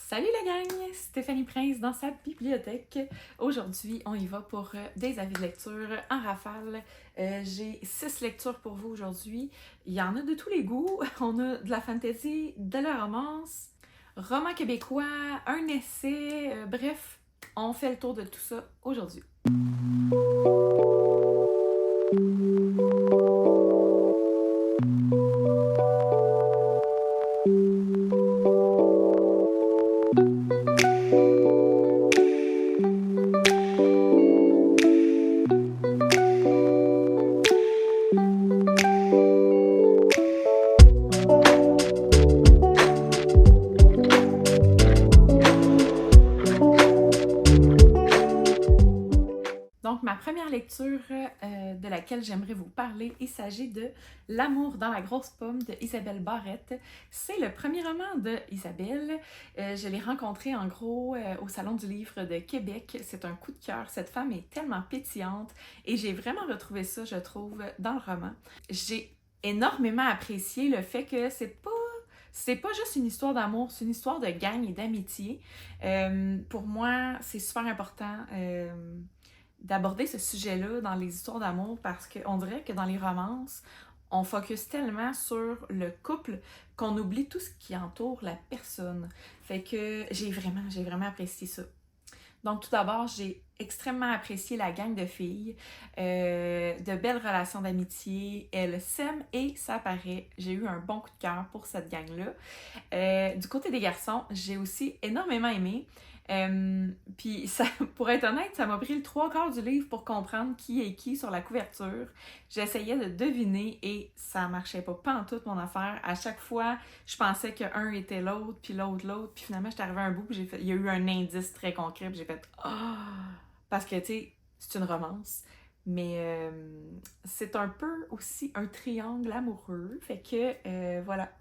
Salut la gang! Stéphanie Prince dans sa bibliothèque. Aujourd'hui, on y va pour des avis de lecture en rafale. J'ai 6 lectures pour vous aujourd'hui. Il y en a de tous les goûts. On a de la fantasy, de la romance, roman québécois, un essai. Bref, on fait le tour de tout ça aujourd'hui. Donc, ma première lecture de laquelle j'aimerais vous parler, il s'agit de L'amour dans la grosse pomme de Isabelle Barrette. C'est le premier roman de Isabelle. Je l'ai rencontrée en gros au Salon du livre de Québec. C'est un coup de cœur. Cette femme est tellement pétillante et j'ai vraiment retrouvé ça, je trouve, dans le roman. J'ai énormément apprécié le fait que c'est pas juste une histoire d'amour, c'est une histoire de gang et d'amitié. Pour moi, c'est super important d'aborder ce sujet-là dans les histoires d'amour parce qu'on dirait que dans les romances, on focus tellement sur le couple qu'on oublie tout ce qui entoure la personne. Fait que j'ai vraiment apprécié ça. Donc tout d'abord, j'ai extrêmement apprécié la gang de filles, de belles relations d'amitié, elles s'aiment et ça paraît. J'ai eu un bon coup de cœur pour cette gang-là. Du côté des garçons, j'ai aussi énormément aimé. Puis ça, pour être honnête, ça m'a pris le 3/4 du livre pour comprendre qui est qui sur la couverture. J'essayais de deviner et ça marchait pas en toute mon affaire. À chaque fois, je pensais qu'un était l'autre, puis l'autre, puis finalement, j'étais arrivée à un bout, puis il y a eu un indice très concret, puis j'ai fait « Ah! » Parce que, tu sais, c'est une romance, mais c'est un peu aussi un triangle amoureux. Fait que, voilà,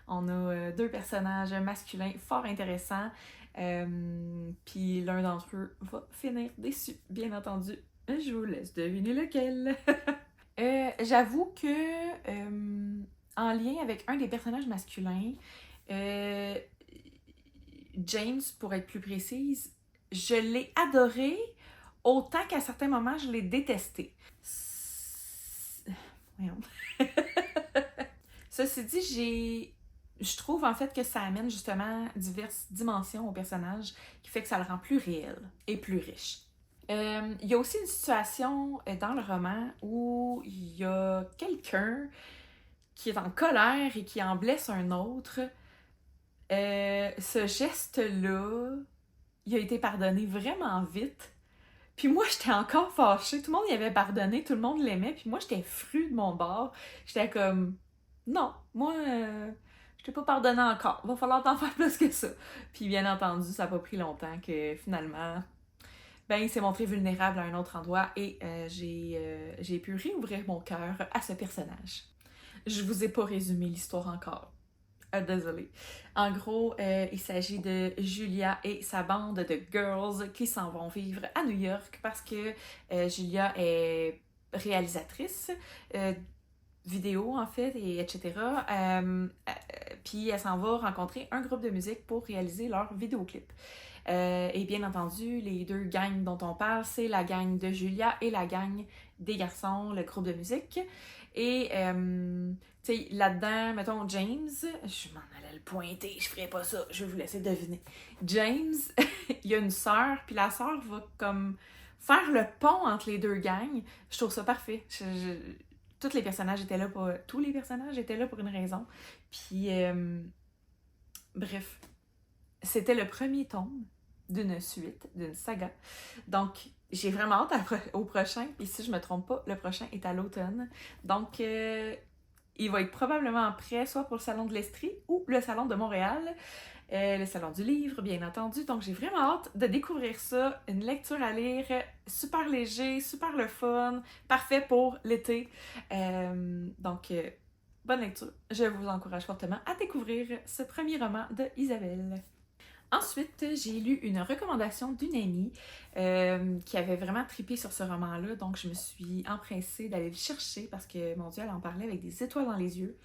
on a deux personnages masculins fort intéressants. Puis l'un d'entre eux va finir déçu, bien entendu. Je vous laisse deviner lequel. J'avoue que, en lien avec un des personnages masculins, euh, James, pour être plus précise, je l'ai adoré autant qu'à certains moments, je l'ai détesté. Voyons. Ceci dit, je trouve en fait que ça amène justement diverses dimensions au personnage qui fait que ça le rend plus réel et plus riche. Il y a aussi une situation dans le roman où il y a quelqu'un qui est en colère et qui en blesse un autre. Ce geste-là, il a été pardonné vraiment vite. Puis moi, j'étais encore fâchée. Tout le monde y avait pardonné, tout le monde l'aimait. Puis moi, j'étais frue de mon bord. J'étais comme, non, moi, je t'ai pas pardonné encore. Va falloir t'en faire plus que ça. Puis bien entendu, ça n'a pas pris longtemps que finalement, ben, il s'est montré vulnérable à un autre endroit et j'ai pu réouvrir mon cœur à ce personnage. Je vous ai pas résumé l'histoire encore. Désolée. En gros, il s'agit de Julia et sa bande de girls qui s'en vont vivre à New York parce que Julia est réalisatrice vidéo en fait, et etc. Puis elle s'en va rencontrer un groupe de musique pour réaliser leur vidéoclip. Et bien entendu, les deux gangs dont on parle, c'est la gang de Julia et la gang des garçons, le groupe de musique. Et tu sais, là-dedans, mettons, James, je m'en allais le pointer, je ferais pas ça, je vais vous laisser deviner. James, il y a une sœur, puis la sœur va comme faire le pont entre les deux gangs. Je trouve ça parfait. Tous les personnages étaient là pour une raison. Puis, bref, c'était le premier tome d'une suite, d'une saga. Donc, j'ai vraiment hâte au prochain. Puis si je me trompe pas, le prochain est à l'automne. Donc, il va être probablement prêt soit pour le Salon de l'Estrie ou le Salon de Montréal. Le Salon du livre, bien entendu. Donc, j'ai vraiment hâte de découvrir ça. Une lecture à lire super léger, super le fun, parfait pour l'été. Donc, bonne lecture. Je vous encourage fortement à découvrir ce premier roman de Isabelle. Ensuite, j'ai lu une recommandation d'une amie qui avait vraiment trippé sur ce roman-là, donc je me suis empressée d'aller le chercher parce que, mon Dieu, elle en parlait avec des étoiles dans les yeux.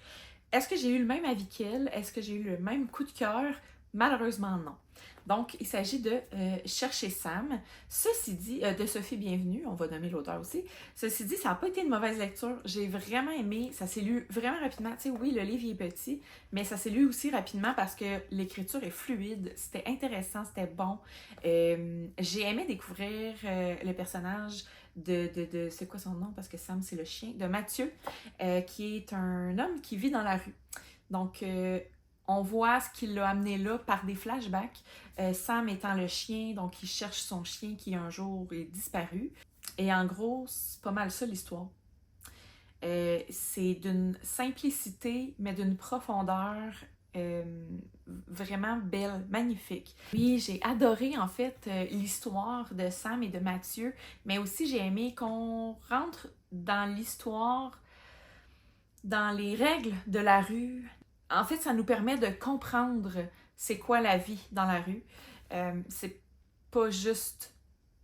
Est-ce que j'ai eu le même avis qu'elle? Est-ce que j'ai eu le même coup de cœur? Malheureusement, non. Donc, il s'agit de Chercher Sam. Ceci dit, de Sophie Bienvenue, on va nommer l'auteur aussi. Ceci dit, ça n'a pas été une mauvaise lecture. J'ai vraiment aimé. Ça s'est lu vraiment rapidement. Tu sais, oui, le livre il est petit, mais ça s'est lu aussi rapidement parce que l'écriture est fluide. C'était intéressant, c'était bon. J'ai aimé découvrir le personnage de c'est quoi son nom? Parce que Sam, c'est le chien. De Mathieu, qui est un homme qui vit dans la rue. Donc, on voit ce qui l'a amené là par des flashbacks. Sam étant le chien, donc il cherche son chien qui un jour est disparu. Et en gros, c'est pas mal ça l'histoire. C'est d'une simplicité, mais d'une profondeur euh, vraiment belle, magnifique. Oui, j'ai adoré en fait l'histoire de Sam et de Mathieu, mais aussi j'ai aimé qu'on rentre dans l'histoire, dans les règles de la rue. En fait, ça nous permet de comprendre c'est quoi la vie dans la rue. C'est pas juste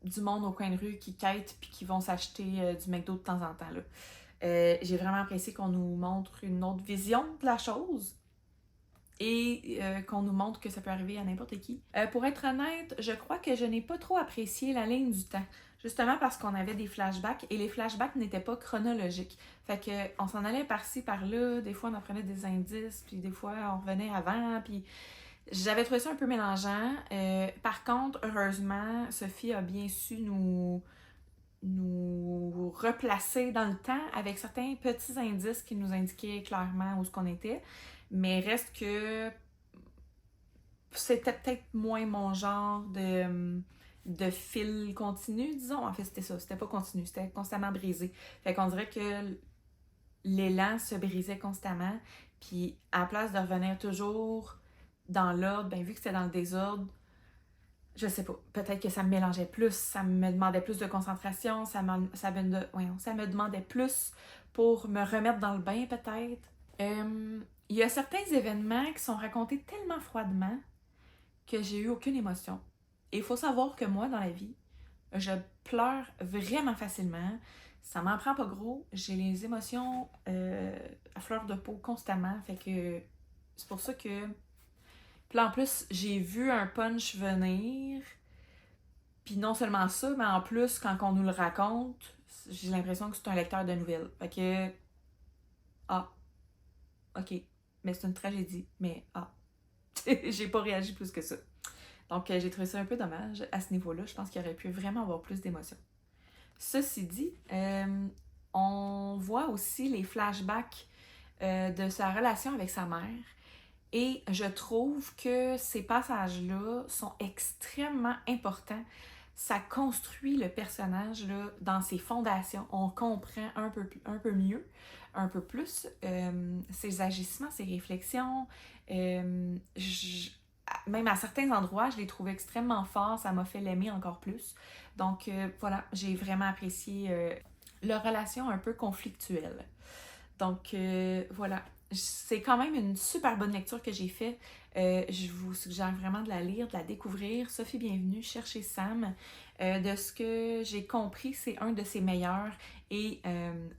du monde au coin de rue qui quête puis qui vont s'acheter du McDo de temps en temps. Là. J'ai vraiment apprécié qu'on nous montre une autre vision de la chose et qu'on nous montre que ça peut arriver à n'importe qui. Pour être honnête, je crois que je n'ai pas trop apprécié la ligne du temps. Justement parce qu'on avait des flashbacks et les flashbacks n'étaient pas chronologiques. Fait que on s'en allait par-ci, par-là, des fois on apprenait des indices, puis des fois on revenait avant, puis j'avais trouvé ça un peu mélangeant. Par contre, heureusement, Sophie a bien su nous replacer dans le temps avec certains petits indices qui nous indiquaient clairement où ce qu'on était. Mais reste que c'était peut-être moins mon genre de fil continu, disons. En fait, c'était ça. C'était pas continu, c'était constamment brisé. Fait qu'on dirait que l'élan se brisait constamment. Puis à la place de revenir toujours dans l'ordre, ben vu que c'était dans le désordre, je sais pas, peut-être que ça me mélangeait plus, ça me demandait plus de concentration, ça me demandait plus pour me remettre dans le bain peut-être. Il y a certains événements qui sont racontés tellement froidement que j'ai eu aucune émotion. Et il faut savoir que moi, dans la vie, je pleure vraiment facilement. Ça m'en prend pas gros. J'ai les émotions à fleur de peau constamment. Fait que c'est pour ça que... Puis là, en plus, j'ai vu un punch venir. Puis non seulement ça, mais en plus, quand on nous le raconte, j'ai l'impression que c'est un lecteur de nouvelles. Fait que... Ah, ok. Mais c'est une tragédie. Mais ah, j'ai pas réagi plus que ça. Donc, j'ai trouvé ça un peu dommage à ce niveau-là. Je pense qu'il aurait pu vraiment avoir plus d'émotions. Ceci dit, on voit aussi les flashbacks de sa relation avec sa mère. Et je trouve que ces passages-là sont extrêmement importants. Ça construit le personnage là, dans ses fondations. On comprend un peu mieux, un peu plus ses agissements, ses réflexions. Même à certains endroits, je l'ai trouvé extrêmement fort. Ça m'a fait l'aimer encore plus. Donc voilà, j'ai vraiment apprécié leur relation un peu conflictuelle. Donc voilà, c'est quand même une super bonne lecture que j'ai faite. Je vous suggère vraiment de la lire, de la découvrir. Sophie Bienvenue, Chercher Sam. De ce que j'ai compris, c'est un de ses meilleurs et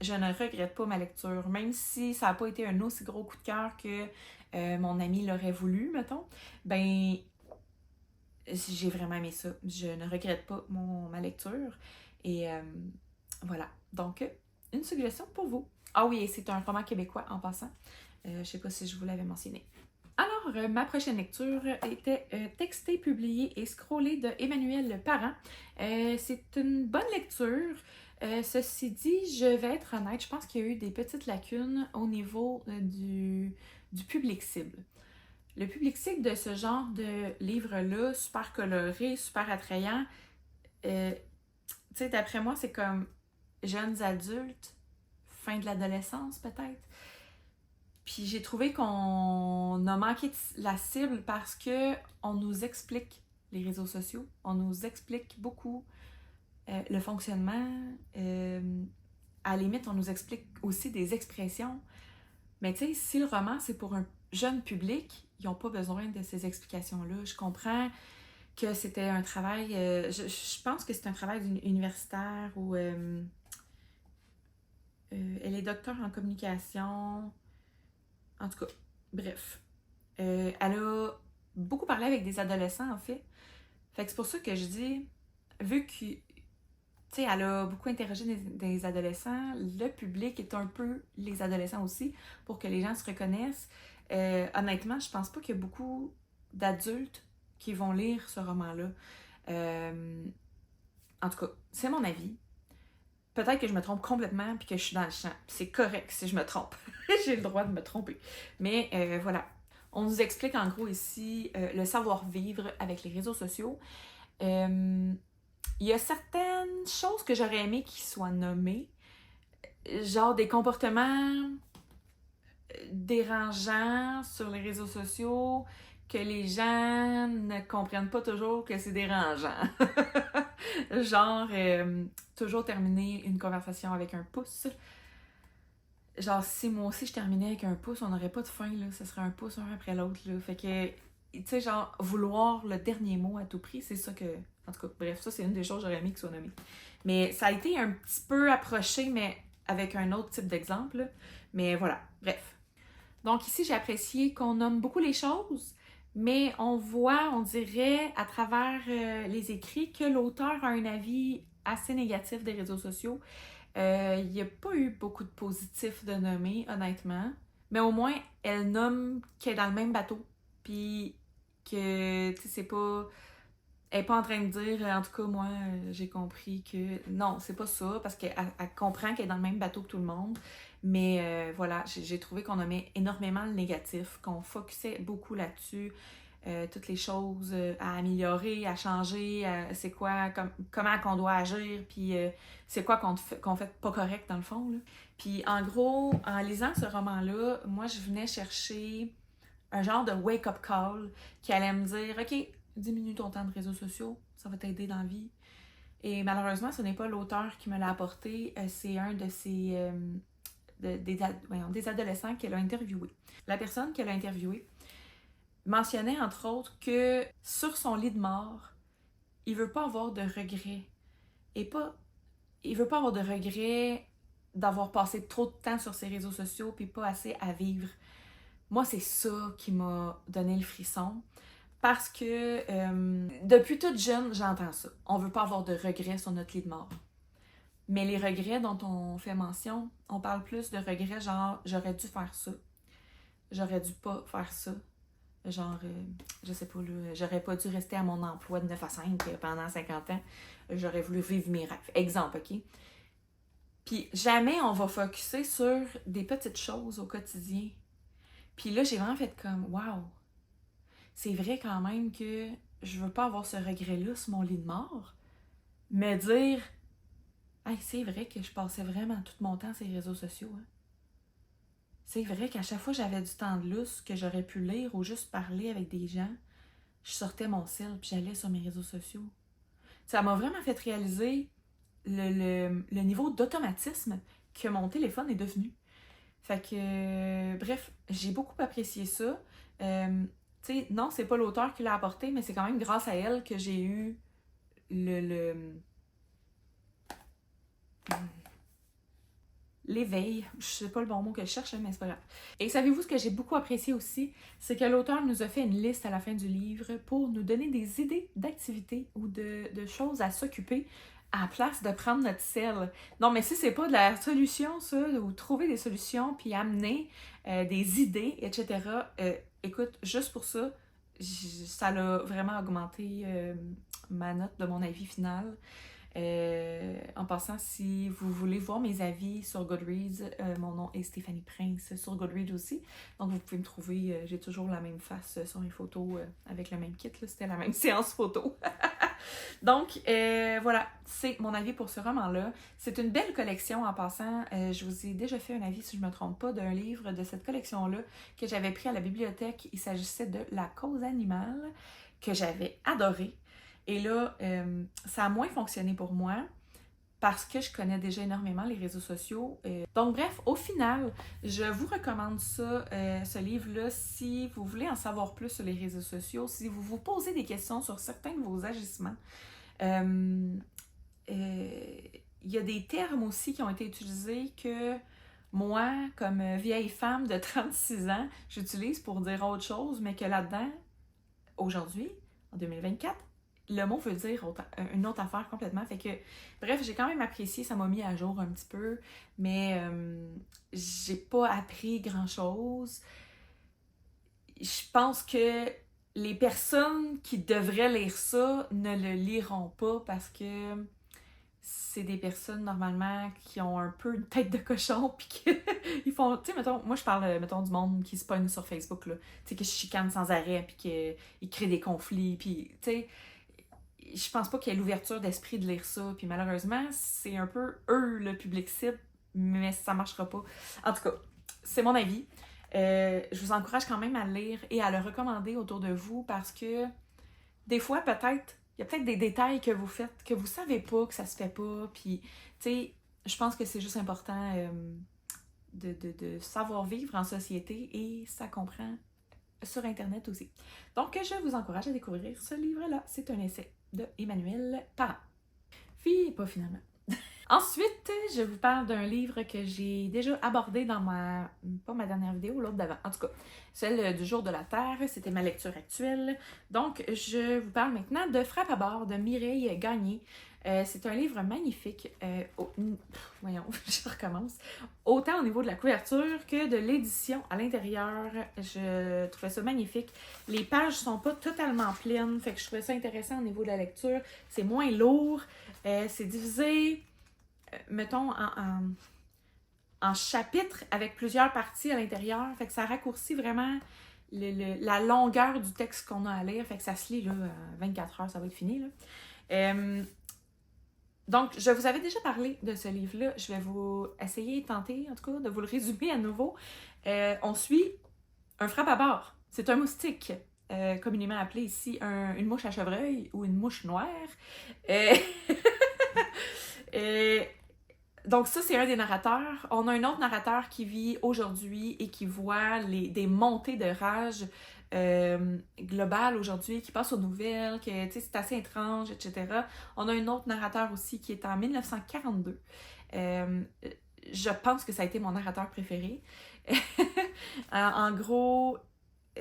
je ne regrette pas ma lecture, même si ça n'a pas été un aussi gros coup de cœur que mon ami l'aurait voulu, mettons. Ben, j'ai vraiment aimé ça. Je ne regrette pas ma lecture. Et voilà. Donc, une suggestion pour vous. Ah oui, et c'est un roman québécois en passant. Je ne sais pas si je vous l'avais mentionné. Alors, ma prochaine lecture était Texté, publié et scrollé de Emmanuel Parent. C'est une bonne lecture. Ceci dit, je vais être honnête, je pense qu'il y a eu des petites lacunes au niveau du public cible. Le public cible de ce genre de livre-là, super coloré, super attrayant, tu sais, d'après moi, c'est comme jeunes adultes, fin de l'adolescence peut-être. Puis j'ai trouvé qu'on a manqué de la cible parce que on nous explique les réseaux sociaux, on nous explique beaucoup le fonctionnement. À la limite, on nous explique aussi des expressions. Mais tu sais, si le roman c'est pour un jeune public, ils n'ont pas besoin de ces explications-là. Je comprends que c'était un travail, je pense que c'est un travail universitaire où elle est docteur en communication. En tout cas, bref. Elle a beaucoup parlé avec des adolescents, en fait. Fait que c'est pour ça que je dis, vu que, tu sais, elle a beaucoup interrogé des adolescents, le public est un peu les adolescents aussi, pour que les gens se reconnaissent. Honnêtement, je pense pas qu'il y a beaucoup d'adultes qui vont lire ce roman-là. En tout cas, c'est mon avis. Peut-être que je me trompe complètement puis que je suis dans le champ. C'est correct si je me trompe. J'ai le droit de me tromper. Mais voilà. On nous explique en gros ici le savoir-vivre avec les réseaux sociaux. Il y a certaines choses que j'aurais aimé qu'ils soient nommées. Genre des comportements dérangeants sur les réseaux sociaux que les gens ne comprennent pas toujours que c'est dérangeant. Genre, toujours terminer une conversation avec un pouce. Genre, si moi aussi je terminais avec un pouce, on n'aurait pas de fin, là. Ce serait un pouce un après l'autre, là. Fait que, tu sais, genre, vouloir le dernier mot à tout prix, c'est ça que... En tout cas, bref, ça, c'est une des choses que j'aurais aimé qu'il soit nommé. Mais ça a été un petit peu approché, mais avec un autre type d'exemple, là. Mais voilà, bref. Donc ici, j'ai apprécié qu'on nomme beaucoup les choses, mais on voit, on dirait, à travers les écrits, que l'auteur a un avis assez négatif des réseaux sociaux. Il n'y a pas eu beaucoup de positifs de nommer, honnêtement. Mais au moins, elle nomme qu'elle est dans le même bateau. Puis que, tu sais, c'est pas... Elle n'est pas en train de dire, en tout cas, moi, j'ai compris que... Non, c'est pas ça, parce qu'elle comprend qu'elle est dans le même bateau que tout le monde. Mais voilà, j'ai trouvé qu'on nommait énormément le négatif, qu'on focusait beaucoup là-dessus. Toutes les choses à améliorer, à changer, c'est quoi, comment qu'on doit agir, puis c'est quoi qu'on fait pas correct dans le fond. Là. Puis en gros, en lisant ce roman-là, moi je venais chercher un genre de wake-up call qui allait me dire « Ok, diminue ton temps de réseaux sociaux, ça va t'aider dans la vie. » Et malheureusement, ce n'est pas l'auteur qui me l'a apporté, c'est un de ses... des adolescents qu'elle a interviewé. La personne qu'elle a interviewée mentionnait entre autres que sur son lit de mort, il veut pas avoir de regrets. Il veut pas avoir de regrets d'avoir passé trop de temps sur ses réseaux sociaux puis pas assez à vivre. Moi, c'est ça qui m'a donné le frisson. Parce que depuis toute jeune, j'entends ça. On veut pas avoir de regrets sur notre lit de mort. Mais les regrets dont on fait mention, on parle plus de regrets genre j'aurais dû faire ça. J'aurais dû pas faire ça. Genre, je sais pas, là, j'aurais pas dû rester à mon emploi de 9 à 5 pendant 50 ans. J'aurais voulu vivre mes rêves. Exemple, OK? Puis jamais on va focusser sur des petites choses au quotidien. Puis là, j'ai vraiment fait comme, wow! C'est vrai quand même que je veux pas avoir ce regret-là sur mon lit de mort. Me dire, hey, c'est vrai que je passais vraiment tout mon temps sur les réseaux sociaux. Hein? C'est vrai qu'à chaque fois que j'avais du temps de lousse, que j'aurais pu lire ou juste parler avec des gens, je sortais mon cell puis j'allais sur mes réseaux sociaux. Ça m'a vraiment fait réaliser le niveau d'automatisme que mon téléphone est devenu. Fait que, bref, j'ai beaucoup apprécié ça. Tu sais, non, c'est pas l'auteur qui l'a apporté, mais c'est quand même grâce à elle que j'ai eu l'éveil, je sais pas le bon mot que je cherche, mais c'est pas grave. Et savez-vous ce que j'ai beaucoup apprécié aussi? C'est que l'auteur nous a fait une liste à la fin du livre pour nous donner des idées d'activités ou de choses à s'occuper à la place de prendre notre sel. Non, mais si c'est pas de la solution, ça, ou trouver des solutions, puis amener des idées, etc., écoute, juste pour ça, ça l'a vraiment augmenté ma note de mon avis final. En passant, si vous voulez voir mes avis sur Goodreads, mon nom est Stéphanie Prince sur Goodreads aussi. Donc vous pouvez me trouver, j'ai toujours la même face sur mes photos avec le même kit, là, c'était la même séance photo. Donc voilà, c'est mon avis pour ce roman-là. C'est une belle collection en passant. Je vous ai déjà fait un avis, si je ne me trompe pas, d'un livre de cette collection-là que j'avais pris à la bibliothèque. Il s'agissait de La cause animale, que j'avais adoré. Et là, ça a moins fonctionné pour moi parce que je connais déjà énormément les réseaux sociaux. Donc bref, au final, je vous recommande ça, ce livre-là, si vous voulez en savoir plus sur les réseaux sociaux, si vous vous posez des questions sur certains de vos agissements. Il y a des termes aussi qui ont été utilisés que moi, comme vieille femme de 36 ans, j'utilise pour dire autre chose, mais que là-dedans, aujourd'hui, en 2024, le mot veut dire une autre affaire complètement. Fait que, bref, j'ai quand même apprécié, ça m'a mis à jour un petit peu, mais j'ai pas appris grand-chose. Je pense que les personnes qui devraient lire ça ne le liront pas parce que c'est des personnes normalement qui ont un peu une tête de cochon puis qu'ils font, tu sais, mettons, moi je parle, mettons, du monde qui se pogne sur Facebook, là, tu sais, qui se chicane sans arrêt puis qui crée des conflits, puis, tu sais, je pense pas qu'il y ait l'ouverture d'esprit de lire ça, puis malheureusement, c'est un peu eux le public cible, mais ça marchera pas. En tout cas, c'est mon avis. Je vous encourage quand même à le lire et à le recommander autour de vous parce que des fois, peut-être, il y a peut-être des détails que vous faites que vous savez pas, que ça se fait pas, puis, tu sais, je pense que c'est juste important de savoir vivre en société et ça comprend sur Internet aussi. Donc, je vous encourage à découvrir ce livre-là. C'est un essai de Emmanuel Parent. Pas finalement. Ensuite, je vous parle d'un livre que j'ai déjà abordé dans pas ma dernière vidéo, l'autre d'avant. En tout cas, celle du jour de la Terre, c'était ma lecture actuelle. Donc, je vous parle maintenant de Frappe à bord de Mireille Gagné. C'est un livre magnifique. Voyons, je recommence. Autant au niveau de la couverture que de l'édition à l'intérieur. Je trouvais ça magnifique. Les pages sont pas totalement pleines, fait que je trouvais ça intéressant au niveau de la lecture. C'est moins lourd. C'est divisé, mettons, en chapitres avec plusieurs parties à l'intérieur. Fait que ça raccourcit vraiment la longueur du texte qu'on a à lire. Fait que ça se lit, là, 24 heures, ça va être fini, là. Donc, je vous avais déjà parlé de ce livre-là. Je vais vous essayer, tenter, en tout cas, de vous le résumer à nouveau. On suit un frappe à bord. C'est un moustique, communément appelé ici une mouche à chevreuil ou une mouche noire. Donc ça, c'est un des narrateurs. On a un autre narrateur qui vit aujourd'hui et qui voit des montées de rage globales aujourd'hui, qui passe aux nouvelles, que c'est assez étrange, etc. On a un autre narrateur aussi qui est en 1942. Je pense que ça a été mon narrateur préféré. En gros,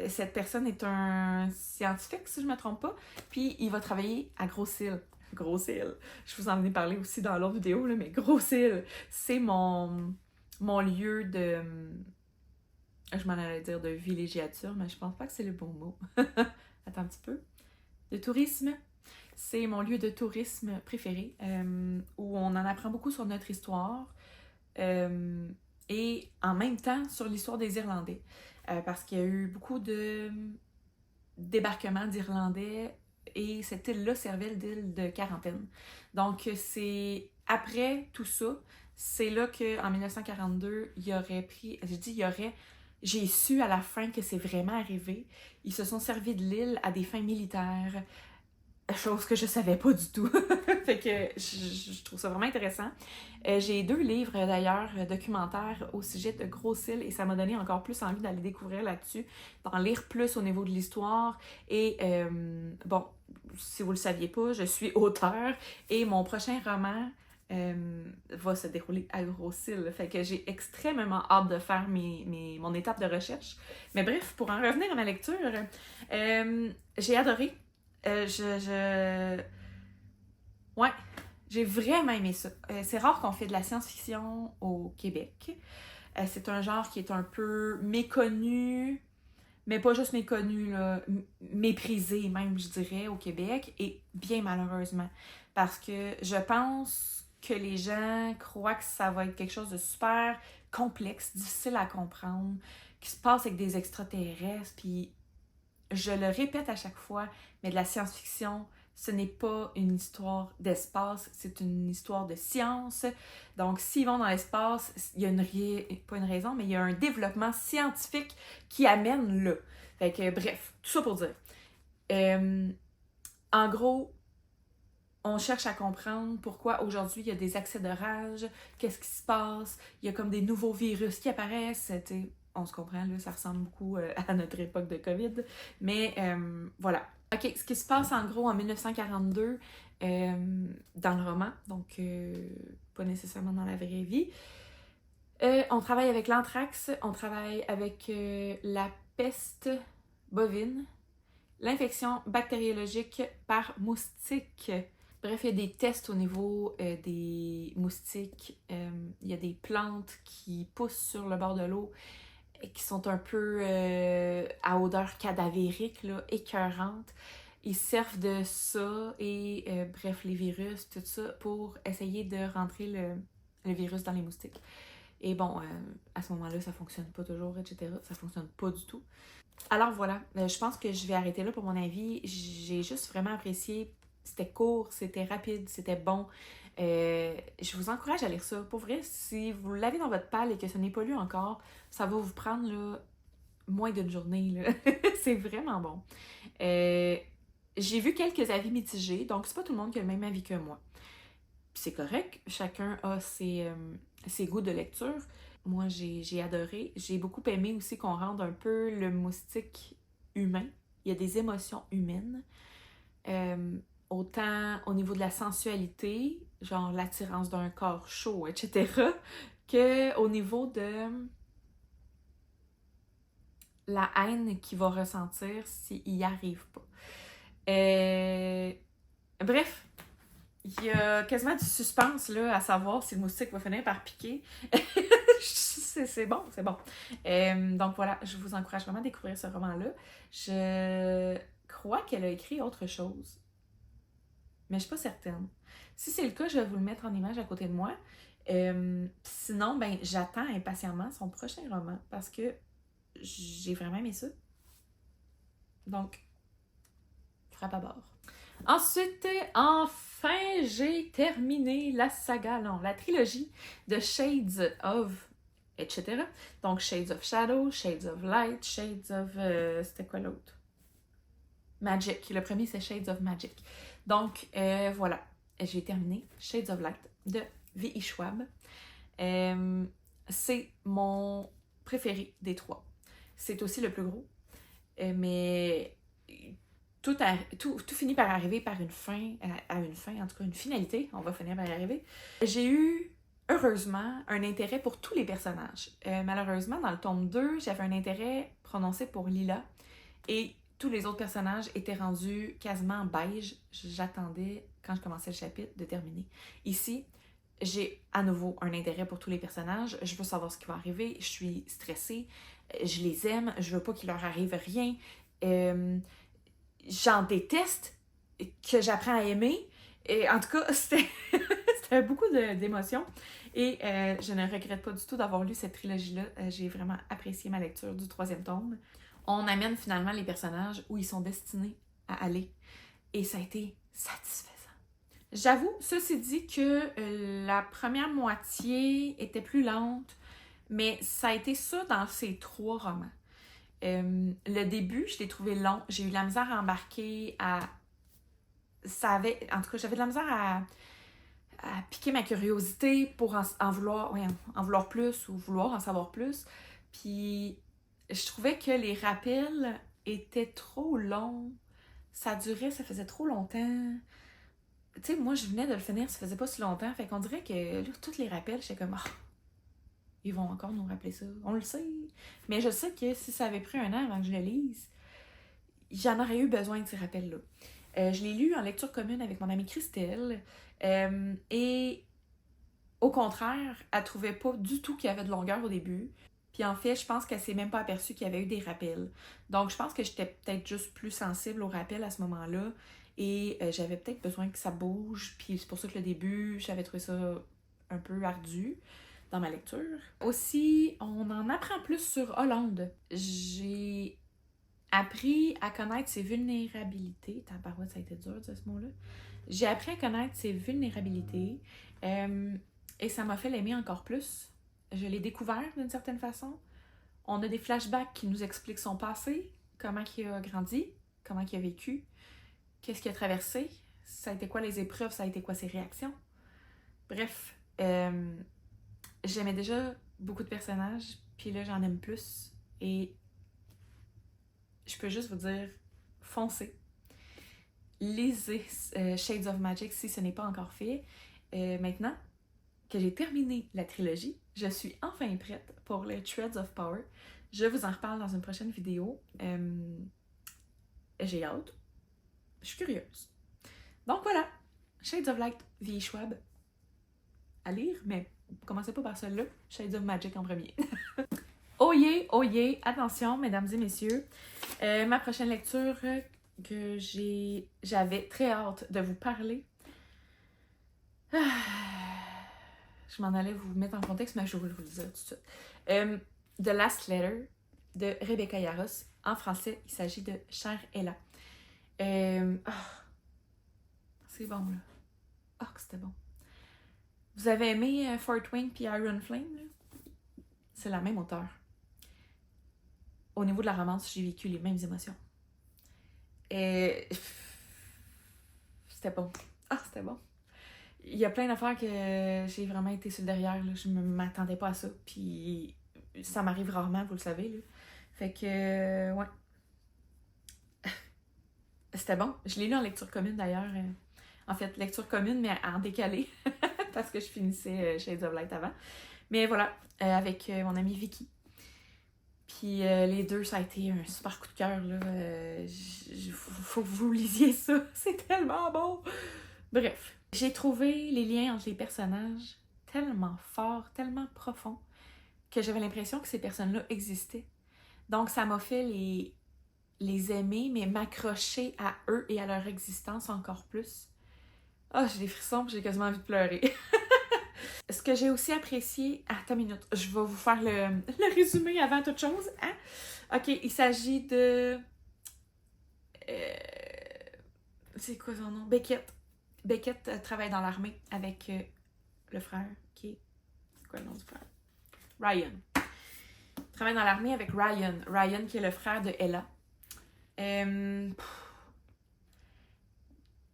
cette personne est un scientifique, si je ne me trompe pas, puis il va travailler à Gros-Île. Gros-Île. Je vous en ai parlé aussi dans l'autre vidéo, là, mais Gros-Île, c'est mon lieu de... Je m'en allais dire de villégiature, mais je pense pas que c'est le bon mot. Attends un petit peu. De tourisme. C'est mon lieu de tourisme préféré, où on en apprend beaucoup sur notre histoire et en même temps sur l'histoire des Irlandais. Parce qu'il y a eu beaucoup de débarquements d'Irlandais et cette île-là servait d'île de quarantaine. Donc, c'est après tout ça, c'est là qu'en 1942, il aurait pris... Je dis il aurait... J'ai su à la fin que c'est vraiment arrivé. Ils se sont servis de l'île à des fins militaires, chose que je savais pas du tout. Fait que je trouve ça vraiment intéressant. J'ai 2 livres d'ailleurs, documentaires au sujet de Gros-Île et ça m'a donné encore plus envie d'aller découvrir là-dessus, d'en lire plus au niveau de l'histoire. Et bon, si vous le saviez pas, je suis auteure et mon prochain roman va se dérouler à Gros-Île. Fait que j'ai extrêmement hâte de faire mon étape de recherche. Mais bref, pour en revenir à ma lecture, j'ai adoré. Ouais, j'ai vraiment aimé ça. C'est rare qu'on fait de la science-fiction au Québec. C'est un genre qui est un peu méconnu, mais pas juste méconnu, là, méprisé même, je dirais, au Québec, et bien malheureusement. Parce que je pense que les gens croient que ça va être quelque chose de super complexe, difficile à comprendre, qui se passe avec des extraterrestres, puis je le répète à chaque fois, mais de la science-fiction, ce n'est pas une histoire d'espace, c'est une histoire de science. Donc, s'ils vont dans l'espace, il y a pas une raison, mais il y a un développement scientifique qui amène là. Fait que, bref, tout ça pour dire. En gros, on cherche à comprendre pourquoi aujourd'hui il y a des accès de rage, qu'est-ce qui se passe, il y a comme des nouveaux virus qui apparaissent, t'sais, on se comprend, là, ça ressemble beaucoup à notre époque de COVID, mais voilà. OK, ce qui se passe en gros en 1942 dans le roman, donc pas nécessairement dans la vraie vie. On travaille avec l'anthrax, on travaille avec la peste bovine l'infection bactériologique par moustique. Bref, il y a des tests au niveau des moustiques. Il y a des plantes qui poussent sur le bord de l'eau et qui sont un peu à odeur cadavérique, là, écœurante. Ils servent de ça et bref, les virus, tout ça, pour essayer de rentrer le virus dans les moustiques. Et bon, à ce moment-là, ça fonctionne pas toujours, etc. Ça fonctionne pas du tout. Alors voilà, je pense que je vais arrêter là pour mon avis. J'ai juste vraiment apprécié. C'était court, c'était rapide, c'était bon. Je vous encourage à lire ça. Pour vrai, si vous l'avez dans votre palle et que ce n'est pas lu encore, ça va vous prendre là, moins d'une journée. Là. C'est vraiment bon. J'ai vu quelques avis mitigés, donc c'est pas tout le monde qui a le même avis que moi. Puis c'est correct, chacun a ses goûts de lecture. Moi, j'ai adoré. J'ai beaucoup aimé aussi qu'on rende un peu le moustique humain. Il y a des émotions humaines. Autant au niveau de la sensualité, genre l'attirance d'un corps chaud, etc., qu'au niveau de la haine qu'il va ressentir s'il n'y arrive pas. Bref, il y a quasiment du suspense là, à savoir si le moustique va finir par piquer. c'est bon, c'est bon. Donc voilà, je vous encourage vraiment à découvrir ce roman-là. Je crois qu'elle a écrit autre chose, mais je suis pas certaine. Si c'est le cas, je vais vous le mettre en image à côté de moi. Sinon, ben j'attends impatiemment son prochain roman parce que j'ai vraiment aimé ça. Donc, frappe à bord. Ensuite, enfin, j'ai terminé la saga, non, la trilogie de Shades of, etc. Donc, Shades of Shadow, Shades of Light, Shades of... c'était quoi l'autre? Magic. Le premier, c'est Shades of Magic. Donc, voilà. J'ai terminé Shades of Light de V.I. Schwab. C'est mon préféré des trois. C'est aussi le plus gros. Mais tout finit par arriver par une fin, à une fin, en tout cas une finalité, on va finir par y arriver. J'ai eu, heureusement, un intérêt pour tous les personnages. Malheureusement, dans le tome 2, j'avais un intérêt prononcé pour Lila, et tous les autres personnages étaient rendus quasiment beige. J'attendais, quand je commençais le chapitre, de terminer. Ici, j'ai à nouveau un intérêt pour tous les personnages. Je veux savoir ce qui va arriver. Je suis stressée. Je les aime. Je veux pas qu'il leur arrive rien. J'en déteste, que j'apprends à aimer. Et en tout cas, c'était beaucoup d'émotions. Et je ne regrette pas du tout d'avoir lu cette trilogie-là. J'ai vraiment apprécié ma lecture du 3e tome. On amène finalement les personnages où ils sont destinés à aller. Et ça a été satisfaisant. J'avoue, ceci dit, que la première moitié était plus lente, mais ça a été ça dans ces 3 romans. Le début, je l'ai trouvé long. J'ai eu de la misère à embarquer à... En tout cas, j'avais de la misère à piquer ma curiosité pour en vouloir plus ou vouloir en savoir plus. Puis, je trouvais que les rappels étaient trop longs. Ça durait, ça faisait trop longtemps. Tu sais, moi, je venais de le finir, ça faisait pas si longtemps. Fait qu'on dirait que là, tous les rappels, j'étais comme... Oh, ils vont encore nous rappeler ça. On le sait. Mais je sais que si ça avait pris un an avant que je le lise, j'en aurais eu besoin de ces rappels-là. Je l'ai lu en lecture commune avec mon amie Christelle. Et au contraire, elle trouvait pas du tout qu'il y avait de longueur au début. Puis en fait, je pense qu'elle s'est même pas aperçue qu'il y avait eu des rappels. Donc je pense que j'étais peut-être juste plus sensible aux rappels à ce moment-là. Et j'avais peut-être besoin que ça bouge. Puis c'est pour ça que le début, j'avais trouvé ça un peu ardu dans ma lecture. Aussi, on en apprend plus sur Hollande. J'ai appris à connaître ses vulnérabilités. Tabarouette, ça a été dur de dire ce mot-là. J'ai appris à connaître ses vulnérabilités et ça m'a fait l'aimer encore plus. Je l'ai découvert d'une certaine façon. On a des flashbacks qui nous expliquent son passé, comment il a grandi, comment il a vécu, qu'est-ce qu'il a traversé, ça a été quoi les épreuves, ça a été quoi ses réactions. Bref, j'aimais déjà beaucoup de personnages, puis là j'en aime plus et je peux juste vous dire, foncez. Lisez Shades of Magic si ce n'est pas encore fait. Maintenant que j'ai terminé la trilogie, je suis enfin prête pour le Threads of Power. Je vous en reparle dans une prochaine vidéo. J'ai hâte. Je suis curieuse. Donc voilà, Shades of Light, V.E. Schwab. À lire, mais commencez pas par celle-là. Shades of Magic en premier. Oh yeah, attention, mesdames et messieurs. Ma prochaine lecture que j'avais très hâte de vous parler. Je m'en allais vous mettre en contexte, mais je vais vous le dire tout de suite. The Last Letter de Rebecca Yarros. En français, il s'agit de Chère Ella. C'est bon, là. Ah, que c'était bon. Vous avez aimé Fort Wayne puis Iron Flame, là? C'est la même auteure. Au niveau de la romance, j'ai vécu les mêmes émotions. C'était bon. Ah, c'était bon. Il y a plein d'affaires que j'ai vraiment été sur le derrière. Là. Je ne m'attendais pas à ça. Puis ça m'arrive rarement, vous le savez. Là. Fait que, ouais. C'était bon. Je l'ai lu en lecture commune d'ailleurs. En fait, lecture commune, mais en décalé. Parce que je finissais Shades of Light avant. Mais voilà, avec mon amie Vicky. Puis les deux, ça a été un super coup de cœur. Faut que vous lisiez ça. C'est tellement bon. Bref, j'ai trouvé les liens entre les personnages tellement forts, tellement profonds, que j'avais l'impression que ces personnes-là existaient. Donc, ça m'a fait les aimer, mais m'accrocher à eux et à leur existence encore plus. Ah, j'ai des frissons, j'ai quasiment envie de pleurer. Ce que j'ai aussi apprécié... Attends une minute, je vais vous faire le résumé avant toute chose. Hein? OK, il s'agit de... c'est quoi son nom? Beckett. Beckett travaille dans l'armée avec le frère qui est... C'est quoi le nom du frère? Ryan. Il travaille dans l'armée avec Ryan. Ryan qui est le frère de Ella.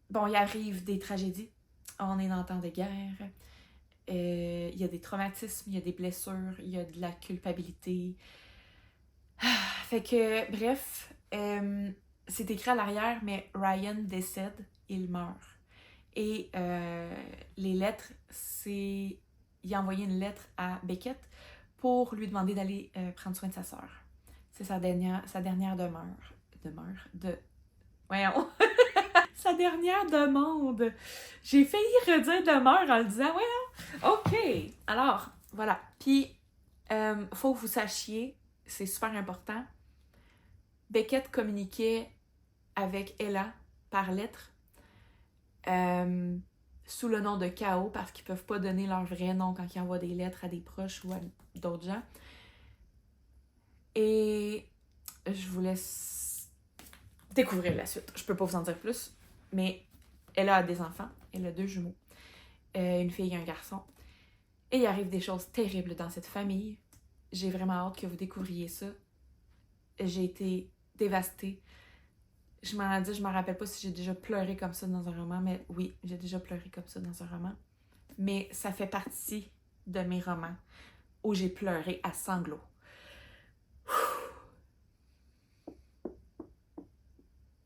Bon, il arrive des tragédies. On est dans le temps de guerre. Il y a des traumatismes, il y a des blessures, il y a de la culpabilité. Fait que, bref, c'est écrit à l'arrière, mais Ryan décède, il meurt. Et les lettres, c'est... Il a envoyé une lettre à Beckett pour lui demander d'aller prendre soin de sa sœur. C'est sa dernière Voyons! Sa dernière demande. J'ai failli redire demeure en le disant, voyons! OK! Alors, voilà. Puis, faut que vous sachiez, c'est super important, Beckett communiquait avec Ella par lettre sous le nom de K.O. parce qu'ils peuvent pas donner leur vrai nom quand ils envoient des lettres à des proches ou à d'autres gens. Et je vous laisse découvrir la suite. Je peux pas vous en dire plus, mais Ella a des enfants. Elle a 2 jumeaux, une fille et un garçon. Et il arrive des choses terribles dans cette famille. J'ai vraiment hâte que vous découvriez ça. J'ai été dévastée. Je m'en rappelle pas si j'ai déjà pleuré comme ça dans un roman, mais oui, j'ai déjà pleuré comme ça dans un roman. Mais ça fait partie de mes romans où j'ai pleuré à sanglots.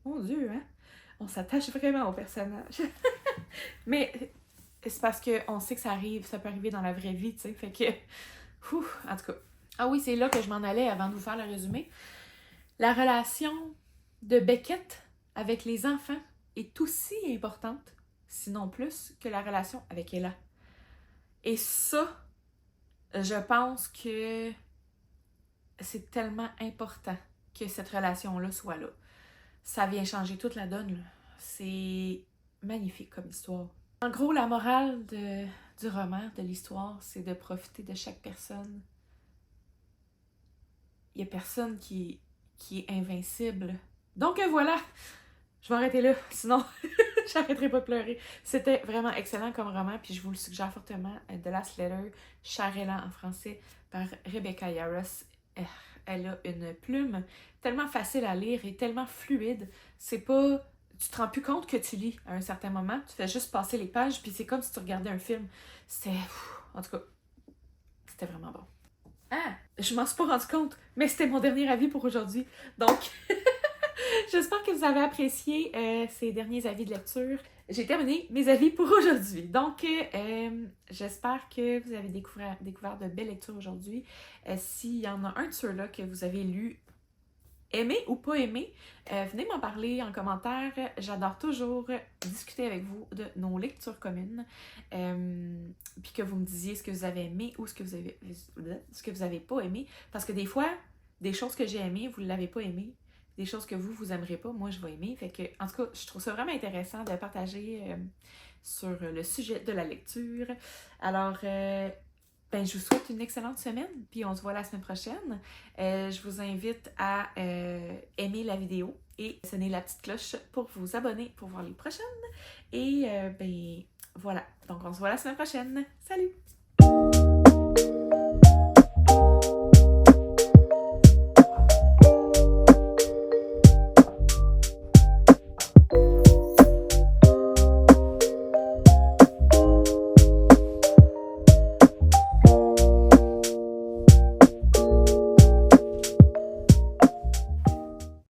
Mon Dieu, hein? On s'attache vraiment au personnage. Mais c'est parce qu'on sait que ça peut arriver dans la vraie vie, tu sais. Fait que, en tout cas. Ah oui, c'est là que je m'en allais avant de vous faire le résumé. La relation de Beckett avec les enfants est aussi importante, sinon plus, que la relation avec Ella. Et ça, je pense que c'est tellement important que cette relation-là soit là. Ça vient changer toute la donne, là. C'est magnifique comme histoire. En gros, la morale du roman, de l'histoire, c'est de profiter de chaque personne. Il n'y a personne qui est invincible. Donc voilà, je vais arrêter là, sinon j'arrêterai pas de pleurer. C'était vraiment excellent comme roman, puis je vous le suggère fortement. The Last Letter, Chère Ella en français, par Rebecca Yarros. Elle a une plume tellement facile à lire et tellement fluide. C'est pas... Tu te rends plus compte que tu lis à un certain moment. Tu fais juste passer les pages, puis c'est comme si tu regardais un film. C'était... En tout cas, c'était vraiment bon. Ah! Je m'en suis pas rendu compte, mais c'était mon dernier avis pour aujourd'hui. Donc, j'espère que vous avez apprécié ces derniers avis de lecture. J'ai terminé mes avis pour aujourd'hui. Donc, j'espère que vous avez découvert de belles lectures aujourd'hui. S'il y en a un de ceux-là que vous avez lu, Aimer ou pas aimer, venez m'en parler en commentaire. J'adore toujours discuter avec vous de nos lectures communes. Puis que vous me disiez ce que vous avez aimé ou ce que vous avez pas aimé. Parce que des fois, des choses que j'ai aimées, vous ne l'avez pas aimé. Des choses que vous aimerez pas, moi je vais aimer. Fait que, en tout cas, je trouve ça vraiment intéressant de partager sur le sujet de la lecture. Alors, ben, je vous souhaite une excellente semaine, puis on se voit la semaine prochaine. Je vous invite à aimer la vidéo et sonner la petite cloche pour vous abonner pour voir les prochaines. Et ben voilà, donc on se voit la semaine prochaine. Salut!